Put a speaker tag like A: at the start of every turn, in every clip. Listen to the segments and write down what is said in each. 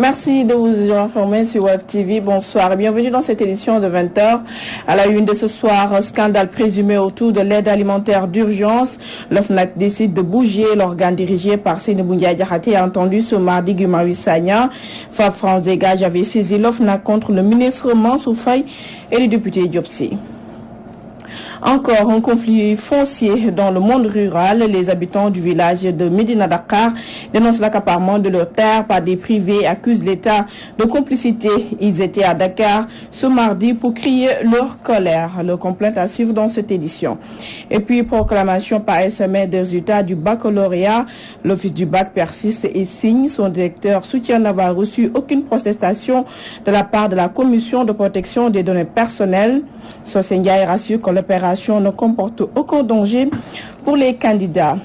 A: Merci de vous informer sur Web TV. Bonsoir et bienvenue dans cette édition de 20h. À la une de ce soir, scandale présumé autour de l'aide alimentaire d'urgence. L'OFNAC décide de bouger. L'organe dirigé par Sénébounia Diakhaté a entendu ce mardi Guy Marius Sagna. Frapp France Dégage avait saisi l'OFNAC contre le ministre Mansour Faye et le député Diop Sy. Encore un conflit foncier dans le monde rural. Les habitants du village de Médina Dakar dénoncent l'accaparement de leurs terres par des privés et accusent l'État de complicité. Ils étaient à Dakar ce mardi pour crier leur colère. Leur complainte à suivre dans cette édition. Et puis, proclamation par SMS des résultats du baccalauréat. L'office du bac persiste et signe. Son directeur soutient n'avoir reçu aucune protestation de la part de la commission de protection des données personnelles. Sosenga rassure que l'opération ne comporte aucun danger pour les candidats.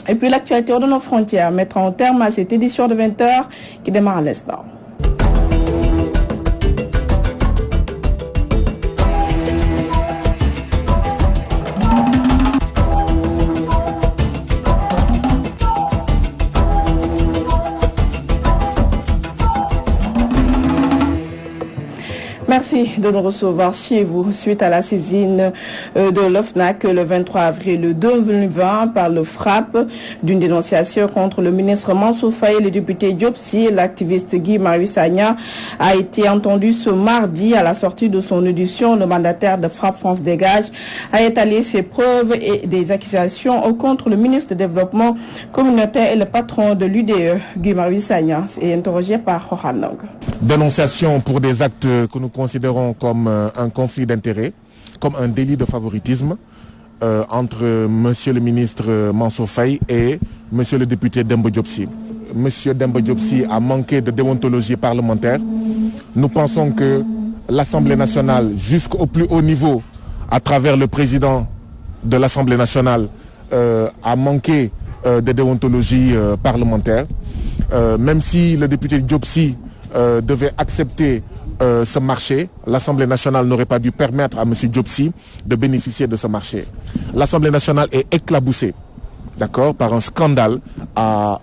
A: Et puis l'actualité de nos frontières mettra en terme à cette édition de 20h qui démarre à l'instant. Merci de nous recevoir chez vous suite à la saisine de l'OFNAC le 23 avril 2020 par le Frapp d'une dénonciation contre le ministre Mansour Faye et le député Diop Sy. L'activiste Guy Marius Sagna a été entendu ce mardi à la sortie de son audition. Le mandataire de Frapp France Dégage a étalé ses preuves et des accusations contre le ministre du Développement communautaire et le patron de l'UDE, Guy Marius Sagna, est interrogé par Horanong.
B: Dénonciation pour des actes que nous considérons comme un conflit d'intérêts, comme un délit de favoritisme entre monsieur le ministre Mansour Faye et monsieur le député Demba Diop Sy. Monsieur Demba Diop Sy a manqué de déontologie parlementaire. Nous pensons que l'Assemblée nationale, jusqu'au plus haut niveau, à travers le président de l'Assemblée nationale, a manqué de déontologie parlementaire. Même si le député Diop Sy devait accepter ce marché, l'Assemblée nationale n'aurait pas dû permettre à M. Diop Sy de bénéficier de ce marché. L'Assemblée nationale est éclaboussée, d'accord, par un scandale en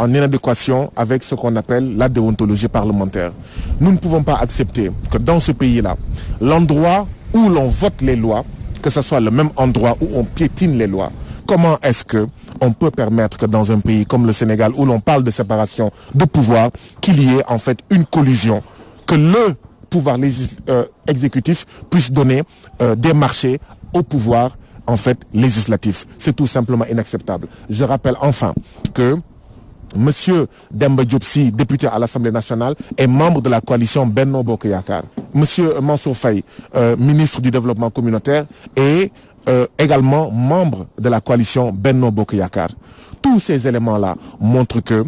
B: inadéquation avec ce qu'on appelle la déontologie parlementaire. Nous ne pouvons pas accepter que dans ce pays-là, l'endroit où l'on vote les lois, que ce soit le même endroit où on piétine les lois. Comment est-ce qu'on peut permettre que dans un pays comme le Sénégal, où l'on parle de séparation de pouvoir, qu'il y ait en fait une collusion, que le pouvoir exécutif puisse donner des marchés au pouvoir en fait législatif. C'est tout simplement inacceptable. Je rappelle enfin que Monsieur Demba Diop Sy, député à l'Assemblée nationale, est membre de la coalition Benno Bokk Yakaar. Monsieur Mansour Faye, ministre du Développement communautaire, est également membre de la coalition Benno Bokk Yakaar. Tous ces éléments-là montrent que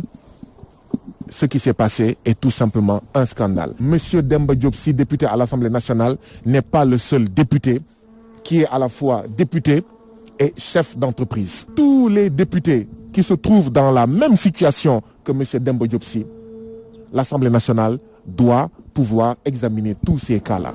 B: ce qui s'est passé est tout simplement un scandale. Monsieur Demba Diop Sy, député à l'Assemblée nationale, n'est pas le seul député qui est à la fois député et chef d'entreprise. Tous les députés qui se trouvent dans la même situation que monsieur Demba Diop Sy, l'Assemblée nationale doit pouvoir examiner tous ces cas-là.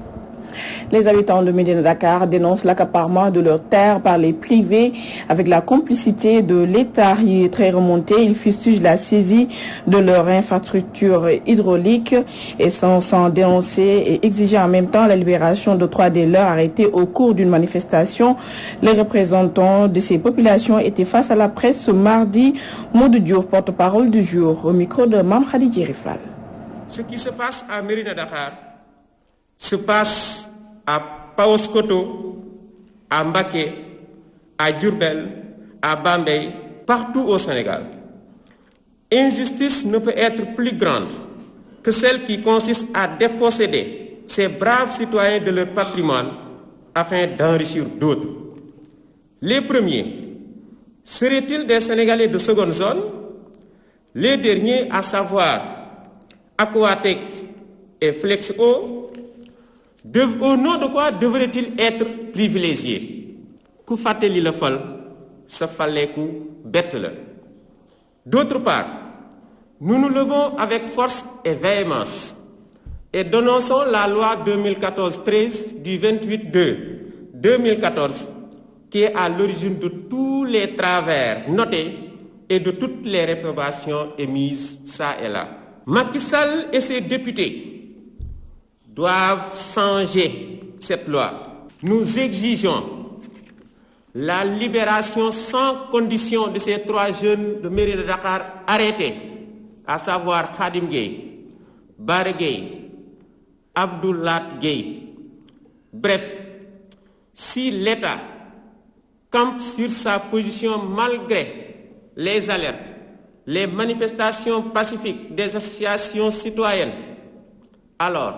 A: Les habitants de Médina Dakar dénoncent l'accaparement de leurs terres par les privés avec la complicité de l'État. Il est très remonté. Ils fustigent la saisie de leur infrastructure hydraulique et sans dénoncer et exiger en même temps la libération de 3 des leurs arrêtés au cours d'une manifestation. Les représentants de ces populations étaient face à la presse ce mardi. Modou Diouf, porte-parole du jour, au micro de Mam Khadidji Rifal.
C: Ce qui se passe à Médina Dakar se passe à Paoskoto, à Mbaké, à Diourbel, à Bambey, partout au Sénégal. Injustice ne peut être plus grande que celle qui consiste à déposséder ces braves citoyens de leur patrimoine afin d'enrichir d'autres. Les premiers seraient-ils des Sénégalais de seconde zone? Les derniers, à savoir Aquatec et Flexo, au nom de quoi devraient-ils être privilégiés? Ku fateli le fal, sa faleku bête. D'autre part, nous nous levons avec force et véhémence et dénonçons la loi 2014-13 du 28/2/2014 qui est à l'origine de tous les travers notés et de toutes les réprobations émises ça et là. Macky Sall et ses députés doivent changer cette loi. Nous exigeons la libération sans condition de ces 3 jeunes de mairie de Dakar arrêtés, à savoir Khadim Gueye, Bara Gueye, Abdoulat Gueye. Bref, si l'État campe sur sa position malgré les alertes, les manifestations pacifiques des associations citoyennes, alors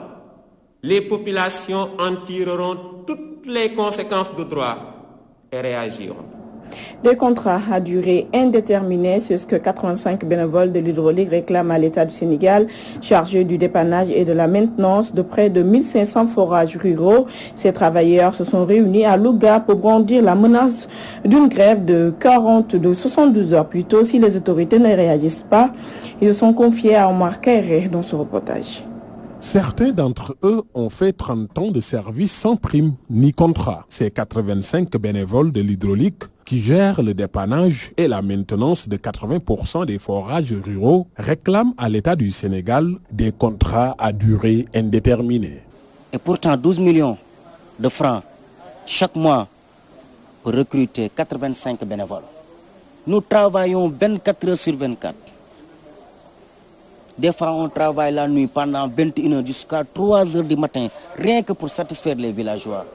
C: les populations en tireront toutes les conséquences de droit et réagiront.
A: Des contrats à durée indéterminée, c'est ce que 85 bénévoles de l'hydraulique réclament à l'État du Sénégal, chargés du dépannage et de la maintenance de près de 1500 forages ruraux. Ces travailleurs se sont réunis à Louga pour brandir la menace d'une grève de 72 heures plus tôt si les autorités ne réagissent pas. Ils se sont confiés à Omar Kairé dans ce reportage.
D: Certains d'entre eux ont fait 30 ans de service sans prime ni contrat. Ces 85 bénévoles de l'hydraulique qui gèrent le dépannage et la maintenance de 80% des forages ruraux réclament à l'État du Sénégal des contrats à durée indéterminée.
E: Et pourtant 12 millions de francs chaque mois pour recruter 85 bénévoles. Nous travaillons 24 heures sur 24. Des fois, on travaille la nuit pendant 21 heures jusqu'à 3 heures du matin, rien que pour satisfaire les villageois.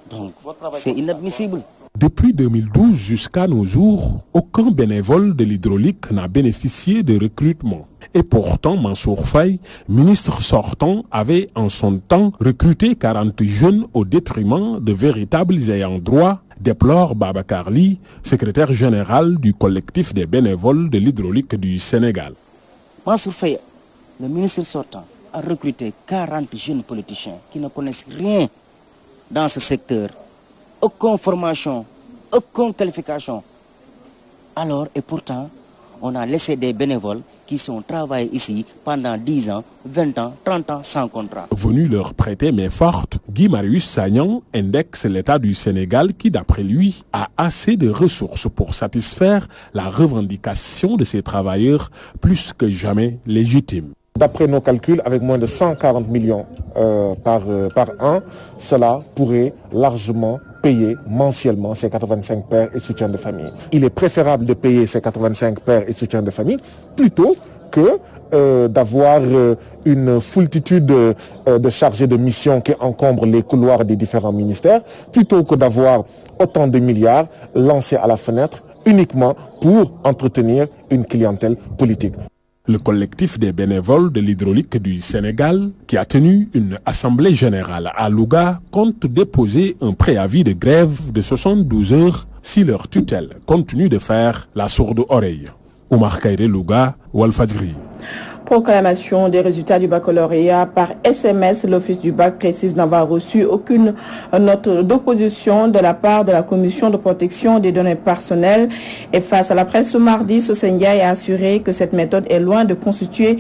E: Donc, c'est inadmissible.
D: Depuis 2012 jusqu'à nos jours, aucun bénévole de l'hydraulique n'a bénéficié de recrutement. Et pourtant, Mansour Faye, ministre sortant, avait en son temps recruté 40 jeunes au détriment de véritables ayants droit, déplore Babacar Ly, secrétaire général du collectif des bénévoles de l'hydraulique du Sénégal.
E: Mansour Faye, le ministre sortant, a recruté 40 jeunes politiciens qui ne connaissent rien dans ce secteur. Aucune formation, aucune qualification. Alors, et pourtant, on a laissé des bénévoles qui sont travaillés ici pendant 10 ans, 20 ans, 30 ans sans contrat.
D: Venu leur prêter main forte, Guy Marius Sagnan indexe l'État du Sénégal qui, d'après lui, a assez de ressources pour satisfaire la revendication de ses travailleurs plus que jamais légitimes.
B: D'après nos calculs, avec moins de 140 millions par an, cela pourrait largement payer mensuellement ces 85 pères et soutiens de famille. Il est préférable de payer ces 85 pères et soutiens de famille plutôt que d'avoir une foultitude de chargés de mission qui encombrent les couloirs des différents ministères, plutôt que d'avoir autant de milliards lancés à la fenêtre uniquement pour entretenir une clientèle politique.
D: Le collectif des bénévoles de l'hydraulique du Sénégal, qui a tenu une assemblée générale à Louga, compte déposer un préavis de grève de 72 heures si leur tutelle continue de faire la sourde oreille. Omar Kairé, Louga, Walfadjri.
A: Proclamation des résultats du baccalauréat par SMS. L'Office du bac précise n'avoir reçu aucune note d'opposition de la part de la Commission de protection des données personnelles. Et face à la presse ce mardi, Sosendiaï a assuré que cette méthode est loin de constituer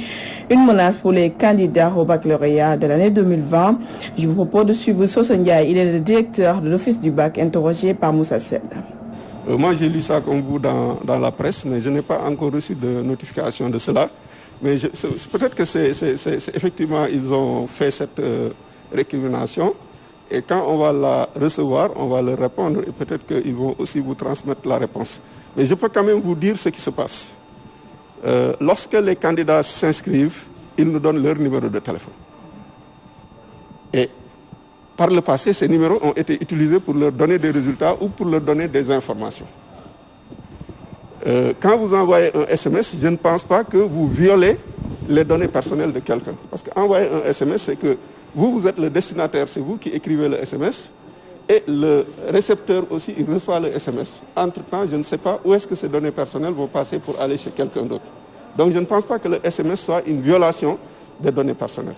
A: une menace pour les candidats au baccalauréat de l'année 2020. Je vous propose de suivre Sosendiaï. Il est le directeur de l'Office du bac, interrogé par Moussa Sed.
F: Moi, j'ai lu ça comme vous dans la presse, mais je n'ai pas encore reçu de notification de cela. Mais peut-être que c'est effectivement, ils ont fait cette récrimination. Et quand on va la recevoir, on va leur répondre. Et peut-être qu'ils vont aussi vous transmettre la réponse. Mais je peux quand même vous dire ce qui se passe. Lorsque les candidats s'inscrivent, ils nous donnent leur numéro de téléphone. Et par le passé, ces numéros ont été utilisés pour leur donner des résultats ou pour leur donner des informations. Quand vous envoyez un SMS, je ne pense pas que vous violez les données personnelles de quelqu'un. Parce qu'envoyer un SMS, c'est que vous êtes le destinataire, c'est vous qui écrivez le SMS. Et le récepteur aussi, il reçoit le SMS. Entre-temps, je ne sais pas où est-ce que ces données personnelles vont passer pour aller chez quelqu'un d'autre. Donc je ne pense pas que le SMS soit une violation des données personnelles.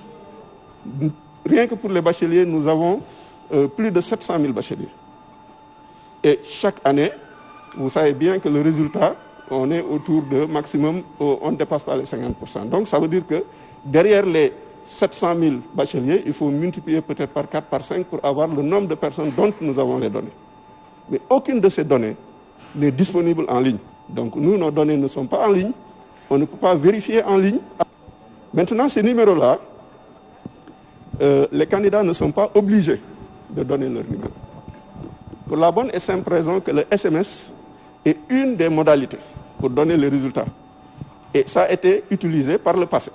F: Rien que pour les bacheliers, nous avons plus de 700 000 bacheliers. Et chaque année, vous savez bien que le résultat, on est autour de maximum, on ne dépasse pas les 50%. Donc ça veut dire que derrière les 700 000 bacheliers, il faut multiplier peut-être par 4, par 5 pour avoir le nombre de personnes dont nous avons les données. Mais aucune de ces données n'est disponible en ligne. Donc nous, nos données ne sont pas en ligne. On ne peut pas vérifier en ligne. Maintenant, ces numéros-là, les candidats ne sont pas obligés de donner leur numéro. Pour la bonne et simple raison que le SMS est une des modalités pour donner les résultats. Et ça a été utilisé par le passé.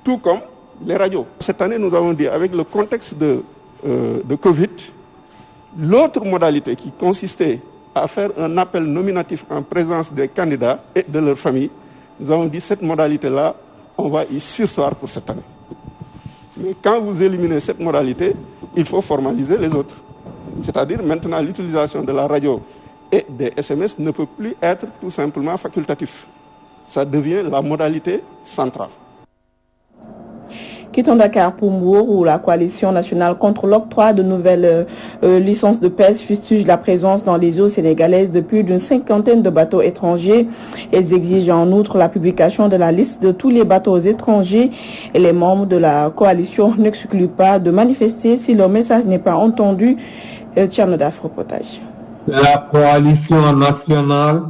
F: Tout comme les radios. Cette année, nous avons dit, avec le contexte de Covid, l'autre modalité qui consistait à faire un appel nominatif en présence des candidats et de leur famille, nous avons dit cette modalité-là, on va y surseoir pour cette année. Mais quand vous éliminez cette modalité, il faut formaliser les autres. C'est-à-dire maintenant l'utilisation de la radio et des SMS ne peut plus être tout simplement facultatif. Ça devient la modalité centrale.
A: Quittons Dakar pour Mbour, où la coalition nationale contre l'octroi de nouvelles licences de pêche fustige la présence dans les eaux sénégalaises de plus d'une cinquantaine de bateaux étrangers. Elles exigent en outre la publication de la liste de tous les bateaux étrangers et les membres de la coalition n'excluent pas de manifester si leur message n'est pas entendu. Tchernodaf, reportage.
G: La coalition nationale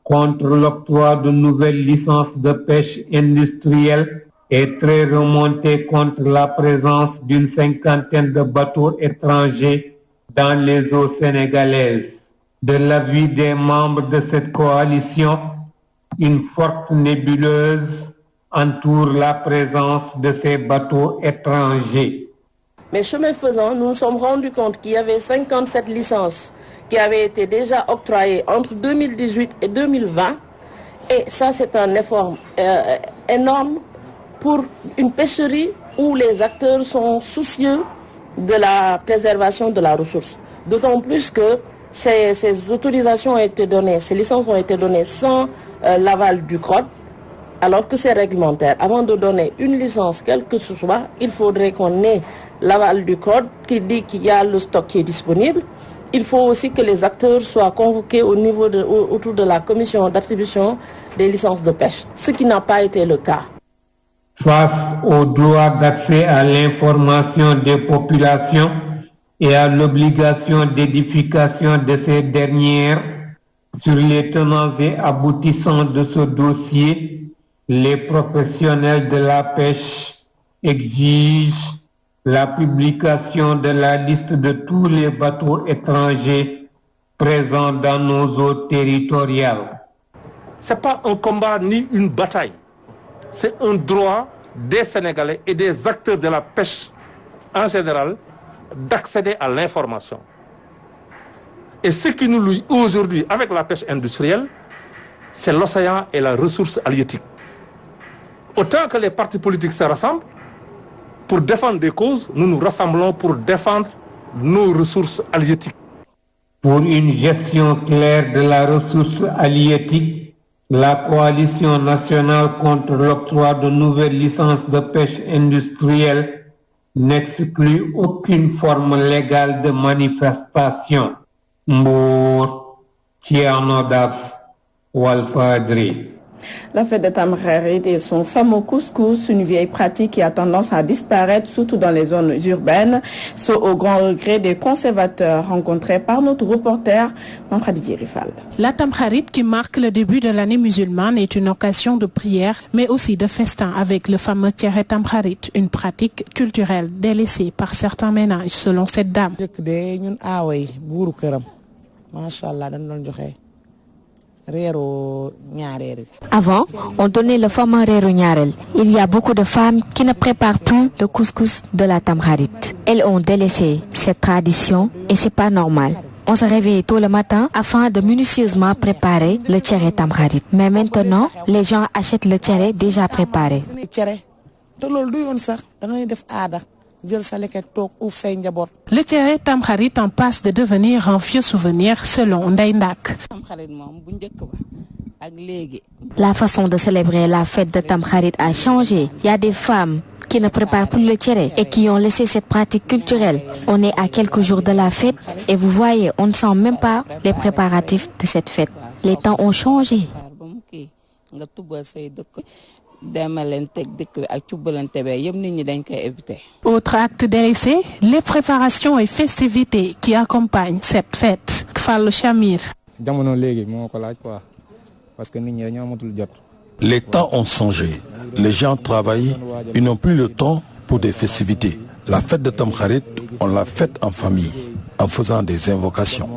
G: contre l'octroi de nouvelles licences de pêche industrielle est très remontée contre la présence d'une cinquantaine de bateaux étrangers dans les eaux sénégalaises. De l'avis des membres de cette coalition, une forte nébuleuse entoure la présence de ces bateaux étrangers.
H: Mais chemin faisant, nous nous sommes rendus compte qu'il y avait 57 licences qui avaient été déjà octroyées entre 2018 et 2020. Et ça, c'est un effort énorme pour une pêcherie où les acteurs sont soucieux de la préservation de la ressource. D'autant plus que ces autorisations ont été données, ces licences ont été données sans l'aval du CROD, alors que c'est réglementaire. Avant de donner une licence, quelle que ce soit, il faudrait qu'on ait l'aval du CROD qui dit qu'il y a le stock qui est disponible. Il faut aussi que les acteurs soient convoqués autour de la commission d'attribution des licences de pêche, ce qui n'a pas été le cas.
G: Face au droit d'accès à l'information des populations et à l'obligation d'édification de ces dernières sur les tenants et aboutissants de ce dossier, les professionnels de la pêche exigent la publication de la liste de tous les bateaux étrangers présents dans nos eaux territoriales.
I: Ce n'est pas un combat ni une bataille. C'est un droit des Sénégalais et des acteurs de la pêche en général d'accéder à l'information. Et ce qui nous lie aujourd'hui avec la pêche industrielle, c'est l'océan et la ressource halieutique. Autant que les partis politiques se rassemblent pour défendre des causes, nous nous rassemblons pour défendre nos ressources halieutiques.
G: Pour une gestion claire de la ressource halieutique, la coalition nationale contre l'octroi de nouvelles licences de pêche industrielle n'exclut aucune forme légale de manifestation. Mbour, Tchernodaf, Walfadri.
A: La fête de Tamkharit et son fameux couscous, une vieille pratique qui a tendance à disparaître, surtout dans les zones urbaines, ce au grand regret des conservateurs rencontrés par notre reporter Mamkhadji Rifal.
J: La Tamkharit, qui marque le début de l'année musulmane, est une occasion de prière, mais aussi de festin avec le fameux Tiare Tamkharit, une pratique culturelle délaissée par certains ménages, selon cette dame.
K: Avant, on donnait le fameux reeru ñaarel. Il y a beaucoup de femmes qui ne préparent plus le couscous de la Tamkharit. Elles ont délaissé cette tradition et c'est pas normal. On se réveille tôt le matin afin de minutieusement préparer le tiare Tamkharit. Mais maintenant, les gens achètent le tiare déjà préparé.
J: Le tiare Tamkharit en passe de devenir un vieux souvenir selon Ndeye Ndak.
K: La façon de célébrer la fête de Tamkharit a changé. Il y a des femmes qui ne préparent plus le tiare et qui ont laissé cette pratique culturelle. On est à quelques jours de la fête et vous voyez, on ne sent même pas les préparatifs de cette fête. Les temps ont changé.
J: Autre acte délaissé, les préparations et festivités qui accompagnent cette fête. Kfal Chamir.
L: Jamono légui moko laaj quoi parce que nit ñi dañu amatul jot Les temps ont changé. Les gens travaillent, ils n'ont plus le temps pour des festivités. La fête de Tamkharit, on l'a faite en famille, en faisant des invocations.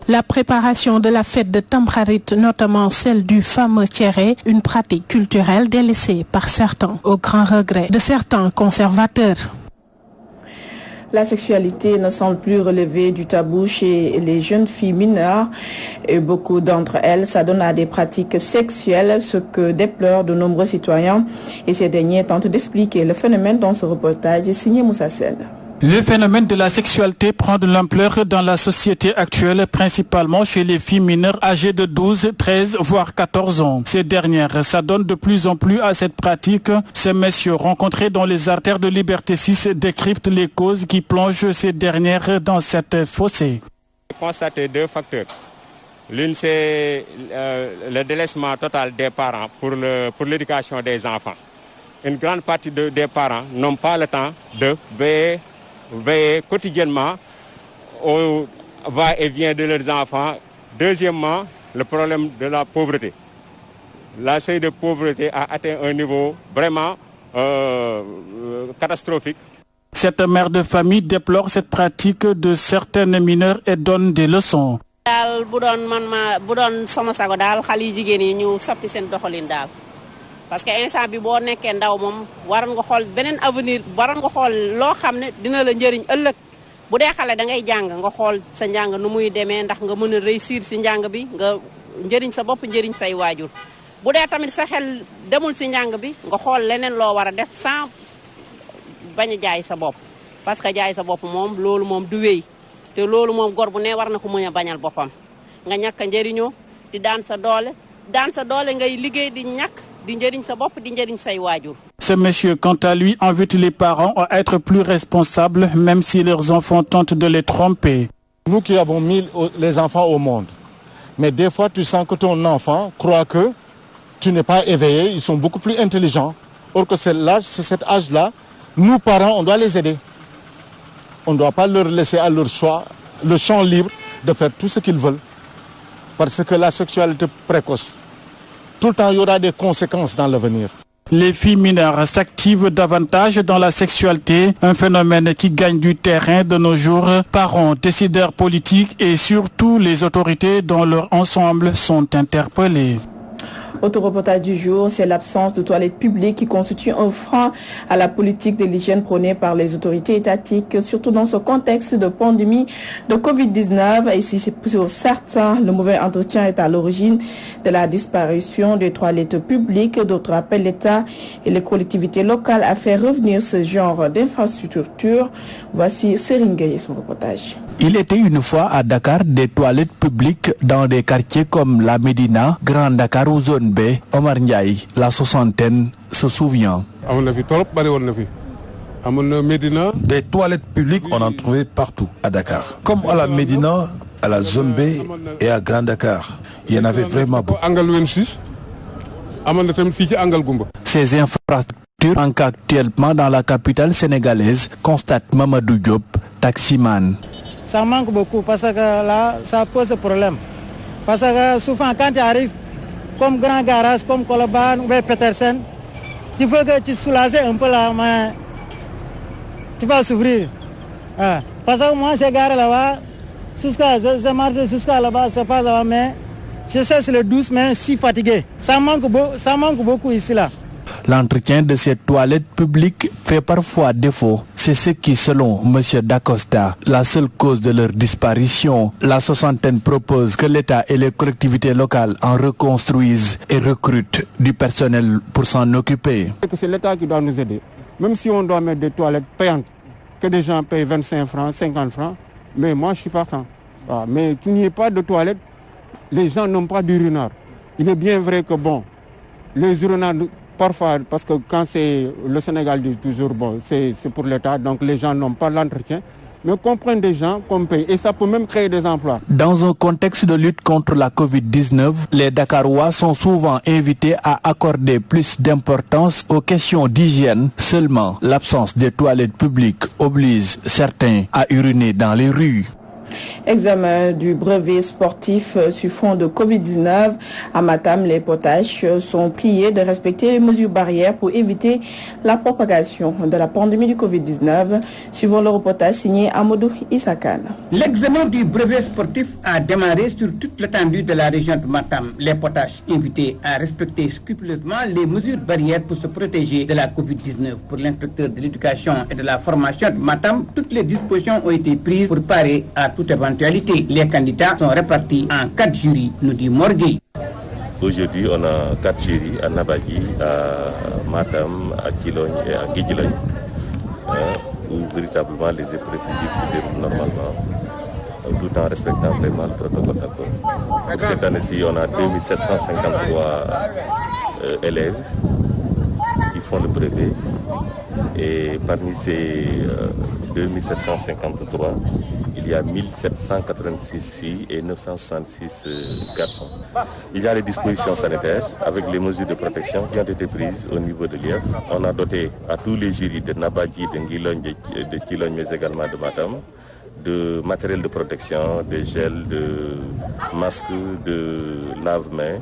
J: La préparation de la fête de Tamkharit, notamment celle du fameux Tchéré, une pratique culturelle délaissée par certains, au grand regret de certains conservateurs.
A: La sexualité ne semble plus relever du tabou chez les jeunes filles mineures et beaucoup d'entre elles s'adonnent à des pratiques sexuelles, ce que déplorent de nombreux citoyens. Et ces derniers tentent d'expliquer le phénomène dans ce reportage signé Moussa Sel.
M: Le phénomène de la sexualité prend de l'ampleur dans la société actuelle, principalement chez les filles mineures âgées de 12, 13, voire 14 ans. Ces dernières s'adonnent de plus en plus à cette pratique. Ces messieurs rencontrés dans les artères de Liberté 6 décryptent les causes qui plongent ces dernières dans cette fossé.
C: Constater deux facteurs. L'une, c'est le délaissement total des parents pour l'éducation des enfants. Une grande partie des parents n'ont pas le temps de veiller quotidiennement au va-et-vient de leurs enfants. Deuxièmement, le problème de la pauvreté. La seuil de pauvreté a atteint un niveau vraiment catastrophique.
M: Cette mère de famille déplore cette pratique de certaines mineurs et donne des leçons.
N: Parce que instant bi boo nekkee ndaw moom waroon nga xool beneen avenir waroon nga xool loo xam ne dina la njëriñ ëllëg bu dee xale da ngay jàng nga xool sa njàng nu muy demee ndax nga mën a réussir si njàng bi nga njëriñ sa bopp njëriñ say waajur bu dee tamit sa xel demul si njàng bi nga xool leneen loo war a def sans bañ a jaay sa bopp parce que jaay sa bopp moom loolu moom du wéy te loolu moom gor bu ne war na ko mën a bañal boppam nga ñàkk a njëriñoo di daan sa doole ngay liggéey di ñàkk.
M: Ce monsieur, quant à lui, invite les parents à être plus responsables, même si leurs enfants tentent de les tromper.
B: Nous qui avons mis les enfants au monde, mais des fois tu sens que ton enfant croit que tu n'es pas éveillé, ils sont beaucoup plus intelligents. Or que c'est cet âge-là, nous parents, on doit les aider. On ne doit pas leur laisser à leur choix, le champ libre de faire tout ce qu'ils veulent. Parce que la sexualité précoce, tout le temps, il y aura des conséquences dans l'avenir.
M: Les filles mineures s'activent davantage dans la sexualité, un phénomène qui gagne du terrain de nos jours. Parents, décideurs politiques et surtout les autorités dans leur ensemble sont interpellés.
A: Autre reportage du jour, c'est l'absence de toilettes publiques qui constitue un frein à la politique de l'hygiène prônée par les autorités étatiques, surtout dans ce contexte de pandémie de Covid-19. Et si c'est pour certains, le mauvais entretien est à l'origine de la disparition des toilettes publiques. D'autres appellent l'État et les collectivités locales à faire revenir ce genre d'infrastructure. Voici Seringue et son reportage.
O: Il était une fois à Dakar des toilettes publiques dans des quartiers comme la Médina, Grand Dakar ou Zone B. Omar Ndiaye, la soixantaine, se souvient.
L: Des toilettes publiques, on en trouvait partout à Dakar. Comme à la Médina, à la Zone B et à Grand Dakar. Il y en avait vraiment beaucoup.
O: Ces infrastructures manquent actuellement dans la capitale sénégalaise, constate Mamadou Diop, taximan.
P: Ça manque beaucoup parce que là, ça pose problème. Parce que souvent, quand tu arrives, comme Grand Garage, comme Koloban ou Petersen, tu veux que tu soulages un peu là, mais tu vas souffrir. Parce que moi, j'ai garé là-bas, je marche jusqu'à là-bas, c'est pas là-bas, mais je cherche le douce, mais si fatigué. Ça manque beaucoup ici, là.
O: L'entretien de ces toilettes publiques fait parfois défaut. C'est ce qui, selon M. Dacosta, la seule cause de leur disparition. La soixantaine propose que l'État et les collectivités locales en reconstruisent et recrutent du personnel pour s'en occuper.
F: C'est l'État qui doit nous aider. Même si on doit mettre des toilettes payantes, que des gens payent 25 francs, 50 francs, mais moi je suis partant. Mais qu'il n'y ait pas de toilettes, les gens n'ont pas d'urinoir. Il est bien vrai que les urinoirs... Parfois, parce que quand c'est le Sénégal dit toujours, c'est pour l'État, donc les gens n'ont pas l'entretien. Mais qu'on prenne des gens, qu'on paye. Et ça peut même créer des emplois.
O: Dans un contexte de lutte contre la Covid-19, les Dakarois sont souvent invités à accorder plus d'importance aux questions d'hygiène. Seulement, l'absence des toilettes publiques oblige certains à uriner dans les rues.
A: Examen du brevet sportif sur fond de Covid-19. À Matam, les potaches sont priés de respecter les mesures barrières pour éviter la propagation de la pandémie du Covid-19. Suivant le reportage signé Amadou Issakan.
Q: L'examen du brevet sportif a démarré sur toute l'étendue de la région de Matam. Les potaches invités à respecter scrupuleusement les mesures barrières pour se protéger de la Covid-19. Pour l'inspecteur de l'éducation et de la formation de Matam, toutes les dispositions ont été prises pour parer à toute éventualité. Les candidats sont répartis en 4 jurys, nous dit Morgui.
R: Aujourd'hui, on a 4 jurys à Nabadji, à Matam, à Kilogne et à Guidjilogne, où véritablement les épreuves physiques se déroulent normalement, tout en respectant vraiment le protocole d'accord. Pour cette année-ci, on a 2753 élèves qui font le brevet. Et parmi ces 2753, il y a 1786 filles et 966 garçons. Il y a les dispositions sanitaires avec les mesures de protection qui ont été prises au niveau de l'IEF. On a doté à tous les jurys de Nabadji, de Nguilogne, de Kilogne, mais également de Matam, de matériel de protection, de gel, de masques, de lave-mains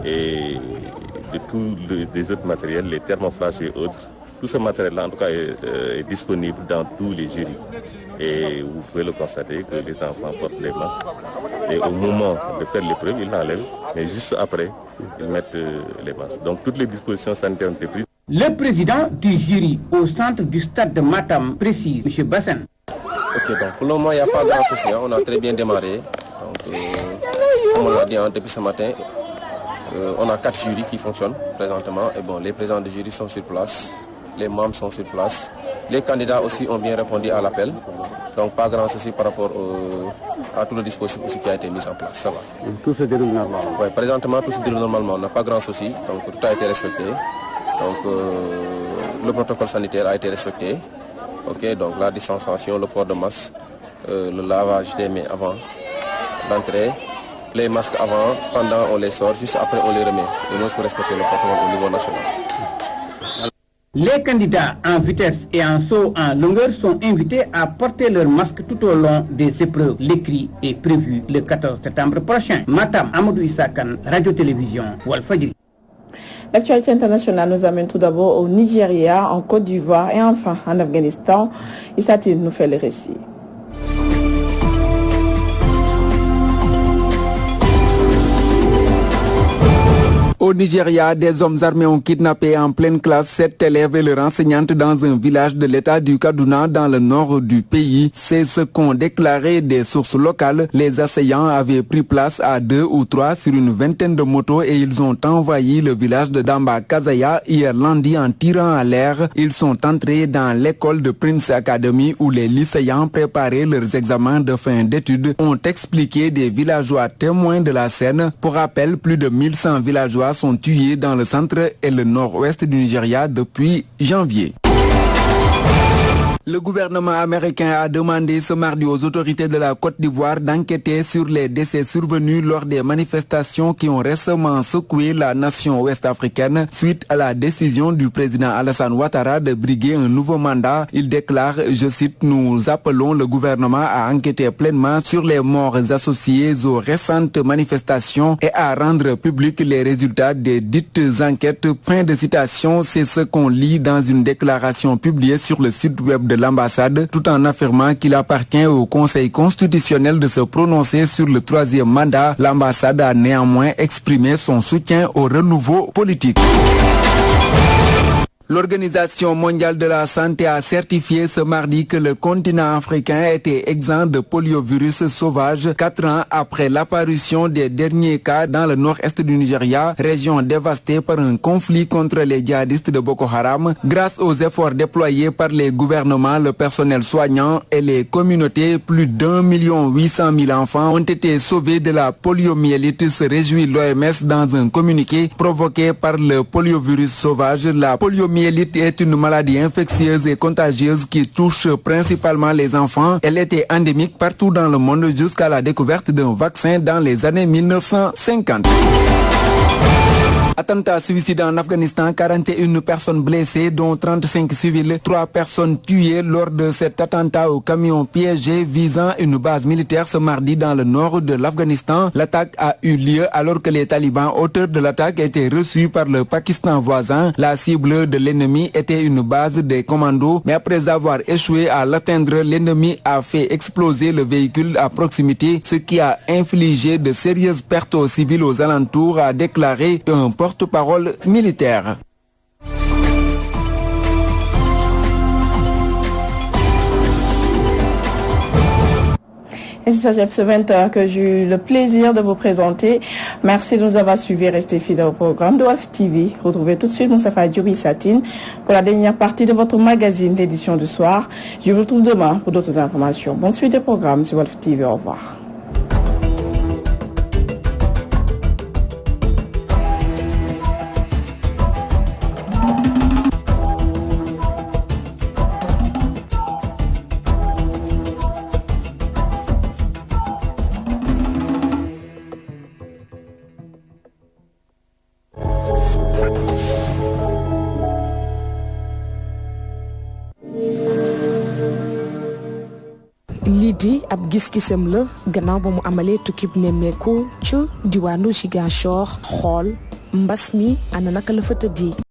R: et de tous les autres matériels, les thermoflages et autres. Tout ce matériel-là, en tout cas, est disponible dans tous les jurys. Et vous pouvez le constater que les enfants portent les masques. Et au moment de faire l'épreuve, ils l'enlèvent. Mais juste après, ils mettent les masques. Donc toutes les dispositions sanitaires ont été prises.
Q: Le président du jury au centre du stade de Matam précise, M. Bassan.
S: Ok, donc pour le moment, il n'y a pas grand souci. On a très bien démarré. Donc, comme on l'a dit depuis ce matin, on a 4 jurys qui fonctionnent présentement. Et bon, les présidents de jury sont sur place. Les membres sont sur place. Les candidats aussi ont bien répondu à l'appel. Donc pas grand souci par rapport à tout le dispositif aussi qui a été mis en place. Ça va.
Q: Tout se déroule normalement.
S: Oui, présentement tout se déroule normalement. On n'a pas grand souci. Donc tout a été respecté. Donc le protocole sanitaire a été respecté. Ok, donc la distanciation, le port de masque, le lavage des mains avant l'entrée, les masques avant, pendant on les sort, juste après on les remet. Et nous pour respecter le protocole au niveau national.
Q: Les candidats en vitesse et en saut en longueur sont invités à porter leur masque tout au long des épreuves. L'écrit est prévu le 14 septembre prochain. Matam, Amadou Issakan, Radio-Télévision, Walfadjri.
A: L'actualité internationale nous amène tout d'abord au Nigeria, en Côte d'Ivoire et enfin en Afghanistan. Issatil nous fait le récit.
T: Au Nigeria, des hommes armés ont kidnappé en pleine classe 7 élèves et leurs enseignantes dans un village de l'état du Kaduna dans le nord du pays. C'est ce qu'ont déclaré des sources locales. Les assaillants avaient pris place à 2 ou 3 sur une vingtaine de motos et ils ont envahi le village de Damba Kazaya hier lundi en tirant à l'air. Ils sont entrés dans l'école de Prince Academy où les lycéens préparaient leurs examens de fin d'études, ont expliqué des villageois témoins de la scène. Pour rappel, plus de 1100 villageois sont tués dans le centre et le nord-ouest du Nigeria depuis janvier. Le gouvernement américain a demandé ce mardi aux autorités de la Côte d'Ivoire d'enquêter sur les décès survenus lors des manifestations qui ont récemment secoué la nation ouest-africaine suite à la décision du président Alassane Ouattara de briguer un nouveau mandat. Il déclare, je cite, « Nous appelons le gouvernement à enquêter pleinement sur les morts associées aux récentes manifestations et à rendre publics les résultats des dites enquêtes. » Fin de citation, c'est ce qu'on lit dans une déclaration publiée sur le site web de l'ambassade, tout en affirmant qu'il appartient au Conseil constitutionnel de se prononcer sur le 3e mandat. L'ambassade a néanmoins exprimé son soutien au renouveau politique. L'Organisation mondiale de la santé a certifié ce mardi que le continent africain était exempt de poliovirus sauvage 4 ans après l'apparition des derniers cas dans le nord-est du Nigeria, région dévastée par un conflit contre les djihadistes de Boko Haram. Grâce aux efforts déployés par les gouvernements, le personnel soignant et les communautés, plus d'1 800 000 enfants ont été sauvés de la poliomyélite, se réjouit l'OMS dans un communiqué. Provoqué par le poliovirus sauvage, la poliomyélite est une maladie infectieuse et contagieuse qui touche principalement les enfants. Elle était endémique partout dans le monde jusqu'à la découverte d'un vaccin dans les années 1950. Attentat suicide en Afghanistan, 41 personnes blessées, dont 35 civils, 3 personnes tuées lors de cet attentat au camion piégé visant une base militaire ce mardi dans le nord de l'Afghanistan. L'attaque a eu lieu alors que les talibans, auteurs de l'attaque, étaient reçus par le Pakistan voisin. La cible de l'ennemi était une base des commandos, mais après avoir échoué à l'atteindre, l'ennemi a fait exploser le véhicule à proximité, ce qui a infligé de sérieuses pertes aux civils aux alentours, a déclaré un porte-parole militaire.
A: Et c'est ça, chef, ce 20h que j'ai eu le plaisir de vous présenter. Merci de nous avoir suivis. Restez fidèles au programme de Walf TV. Retrouvez tout de suite Moustapha Djoubi Satine pour la dernière partie de votre magazine, l'édition du soir. Je vous retrouve demain pour d'autres informations. Bonne suite de programme sur Walf TV. Au revoir.
U: Lidi ab gis-gisam la gannaaw ba mu amalee tukkib nemmeeku ci diwaanu Ziguinchor xool mbas mi ana naka la fa tëddee